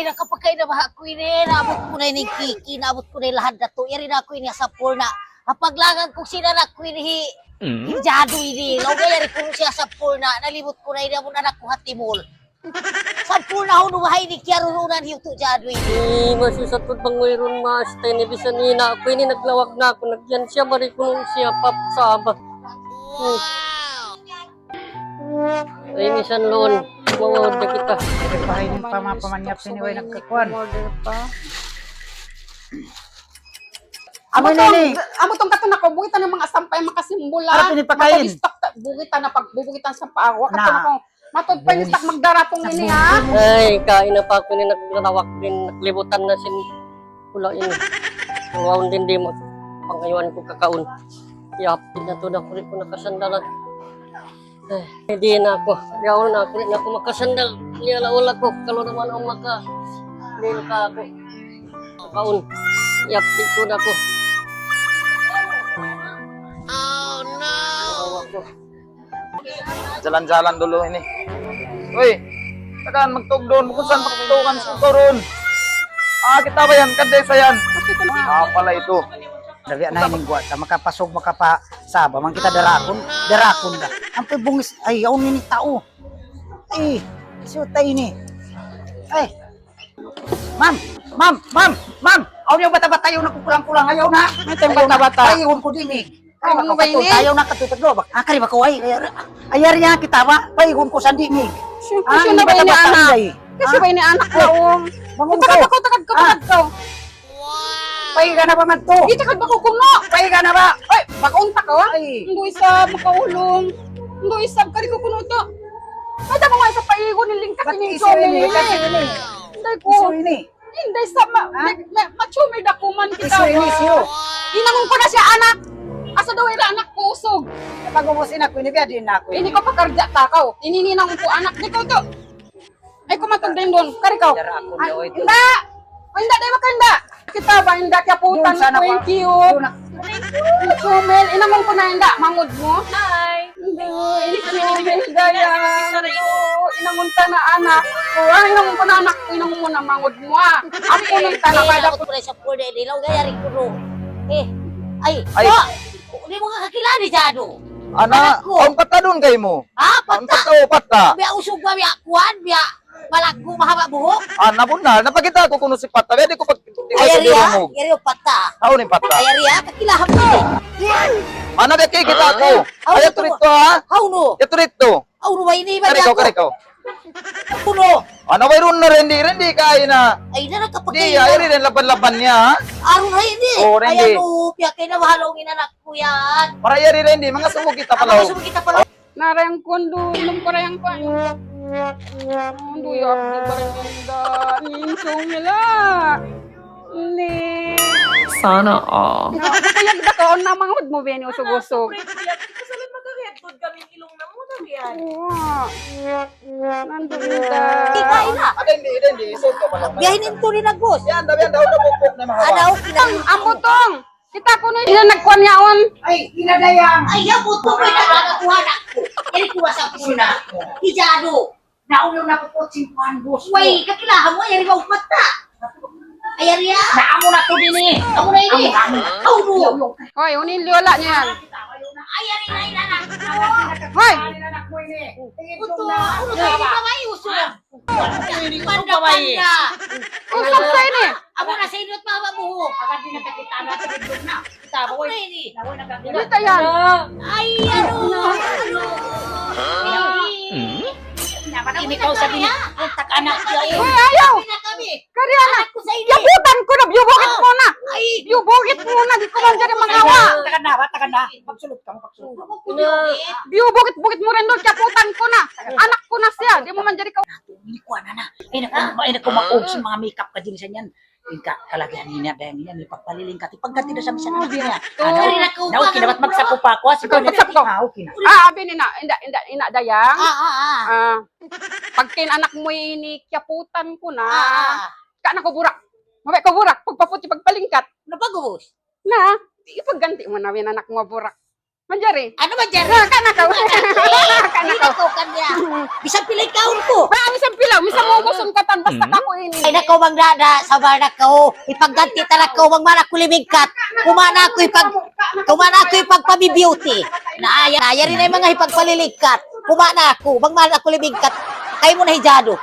kapag kayo na ba ako ini, naabot ko na yung kiki, naabot ko na yung lahat na to. Yari na ako ini sa purna. Kapaglangan ko sila na ko ini, jado ini. Lawag yari ko siya sa purna. Nalibot ko na ini, mo na nakuha timol. Sa purna ho, numahay ni Kiarurunan yung to jado ini. Masusatod bang mayroon mas tayo ni Bisanina. Ako ini naglawak na ako. Nagyan siya, marikunong siya, papsaba. Ay, misan loon. Mawawad na kita. Pahainin pa mga pamanyap siniway nagkakuan. Amo tong katuna ko bugitan ng mga sampay makasimbola. Para pinipakain. Bugitan na pagbubugitan sa paawa katuna ko. Matod pa yung magdaratong ini ha. Ay, kain na pa ako ni naglalawak din. Naglibutan na sin pula ini. Ngayon din di pangayuan ko kakaon. Yapit na to na ko rin ko nakasandalan. Ay, hindi na ako. Yaw na ako rin ako makasandal. Niyalaula ko. Kalau naman ang hindi ka ako. Kakaon. Yapit ko na ko. Oh no! Jalan-jalan dulu ini. Woi, tagaan magtugdon kung saan magtugan sa koron. Kita ba yan? Kadesa yan. Pala ito. Dabi na hining guwa sa makapasog makapasaba man kita darakon da. Ang bungis ay yaw ni tao. Ay, sutay ni. Ay. Ma'am. Aw niyo bata-bata yung nakukulang-kulang ayaw na. May tayong bata-bata. Ayun ko din eh. Ano ba ini? Ayaw na katutaglo. Kari ba ko ay ayar niya kita ba? Paygon ko sandi ni. Kasi na ba ini anak? Kasi ba ini anak ko? Bangun Takad ko. ko. Pahiga na ba man to? Di takad ba ko kuno? Pahiga na ba? Ay, bakunta ka wa? Ay. Ndo isa makaulong. Ndo isa kari ko kuno to. Kada mo nga sa paigo ni lingkat Ba't ni iso ini? Chomel. Kasi ini. Inday ko. Iso ini. Inday sa machumid ako man kita. Iso ini siyo. Inangon ko na siya anak. Asa daw ira anak ko usog. Kapag umusin ako, inibiyadin na ako. Ini ko pakarja takaw. Inininang ko anak di ko to. Ay kumatag din doon. Kari ka. Dara ako daw ito. Inda. Inda day makanda. Kita ba inda kaya putan Doon sana pa. thank you. Doon na- Chomel, inamon ko na inda mangod mo. Hi. Ini Chomel daya. Inamon ta na anak. Inamon ko na anak ko. Inamon mo na mangod mo. Ako nang tanawada Naabot ko na sa purna ini, lawag yari ko no. Ay, Ay. Hindi mo kakilani jado. Ana, Ko. ang patadon kayo mo. Ha? Ang Pata! pata. Biya usog ba, biya kuwan, biya malaggo, mahaba buhok. Napun na. Napakita ko kuno si pata. Pwede ko pag Ayari ha? Ayari o pata. Ako ni pata. Ayari ha? Kakilahan mo eh. Ano ba kay kita ko? How Ay, to- turito ha. How no? Ya turito. How no ba ini ba Karikaw, karikaw. Puno. Ano mayroon na rendi kaya na. Ay na kapag Di, ayari rin laban-laban niya ha. Araw na hindi. Oo, Randy. Ayan o, piya kayo na mahalongin anak ko yan. Para ayari rendi, mga sumo kita Ano pala. gusto mo kita pala? narayang kondo. Ilong ko rayang ko. Kondo yak di barenda. Ning Chomel Ni. Sana all. Kaya dakaon na mangod mo beni usog-usog. Ikain na. Ada hindi. Isot ko pala. Biyahin ito rin ang boss. Yan, daw na bukok na mahaba. Adaw, kinang. Ambotong. Kita ko na yung nagkuhan yaon. Ay, inadayang. Ay, abot ko kayo na nakakuha na ko. Yan kuha sa puna. Hijado. Naulo na po simpuan, boss. Way, kakilahan mo, ayari ba upata? Ayari ha? Naamo na to din eh. Ako na ini. How no? Hoy, unin liola niya yan. Ayari na inanak. Hoy, Uto, ulo tayo ni kamay, uso. Panda. usap sa ini. Amo na sa inyo at mahaba buhok. Kita ba, ini? Dito yan. Ay, ano? Ini kau sabi ni kontak anak ko. Hoy, ayaw. na kami. Kari anak. Anak ko sa inyo. Yabutan ko na. Biyubukit mo na. Ay, Biyubukit mo na. Di ko man dyan mangawa. Takan na. Magsulot ka, magsulot. ako kunyulit. Biyubukit mo rin doon. Yabutan ko na. Anak ko na siya. Di mo man dyan ikaw. Hindi ko na. Ay naku maog sa mga makeup ka din sa niyan. Ika kalagyan niya dahil niya ipagpaliling ka. Pagkati na sa misa na niya. Ay, naku, Daw kinabat magsapo pa ako. Sige, Magsapo. okay na. Abi ni na. Ina dayang. Ah, pag anak mo ini kyaputan ko na. Ka na ko burak. Mabay ko burak. Pagpaputi pagpalingkat. Napagubos. Na, ipagganti mo na yung anak mo burak. Manjari. Ano ba dyan? Kana ka. Kana Dito ka. ko kanya. Bisan pilay kaon ko. Ba, misang pilaw, misang uguson ka tan basta ka ko ini. Ay nako bang dada sa bar na ko. Ipagganti tanak ko bang mana ko limingkat. Kumana ko ipagpabi-beauty. Naaya rin ay mga ipagpalilikat. Kumana ako bang mana ko limingkat. Kay mo na hijado.